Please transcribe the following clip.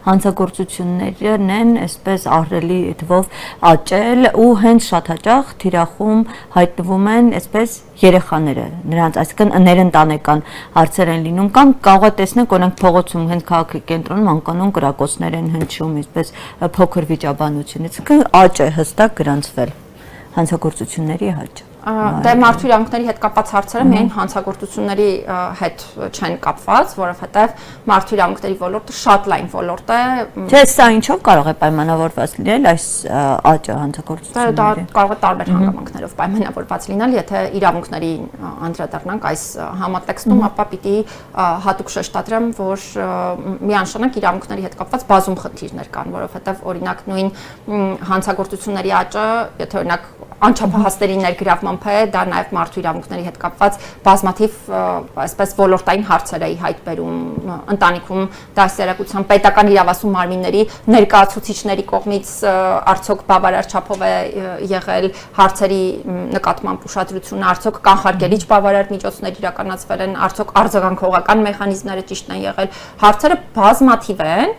Հանցագործություններն են այսպես ահռելի թվով աճել ու հենց շատ հաճախ թիրախում հայտնվում են այսպես երեխաները նրանց, այսինքն ներընտանեկան հարցեր են լինում կամ կարող է տեսնենք օրինակ փողոցում հենց քաղաքի կենտրոնում անկանոն կրակոցներ են հնչում, այսպես փոքր վիճաբանությունից, աճ է հստակ գրանցվել հանցագործությունների աճ։ Դե մարդու իրավունքների հետ կապված հարցերը միայն հանցագործությունների հետ չեն կապված, որովհետև մարդու իրավունքների ոլորտը շատ լայն ոլորտ է։ Չէ, սա ինչով կարող է պայմանավորված լինել այս աճը հանցագործությունների։ Դա կարող է տարբեր հանգամանքներով պայմանավորված լինել, եթե իրավունքների անդրադառնանք այս համատեքստում, ապա պիտի հատուկ շեշտադրեմ, որ միանշանակ իրավունքների հետ կապված բազում խնդիրներ կան, որովհետև օրինակ նույն հանցագործությունների աճը, եթե օրինակ անչափահասների ներգրավմամբ է, դա նաև մարդու իրավունքների հետ կապված բազմաթիվ այսպես ոլորտային հարցեր է հայտ բերում ընտանիքում դասերակցության պետական իրավասու մարմինների ներկայացուցիչների կողմից արդյոք բավարար չափով է եղել հարցերի նկատմամբ ուշադրությունը, արդյոք կանխարգելիչ բավարար միջոցներ իրականացվել են, արդյոք արձագանքողական մեխանիզմները ճիշտ են եղել, հարցերը բազմաթիվ են։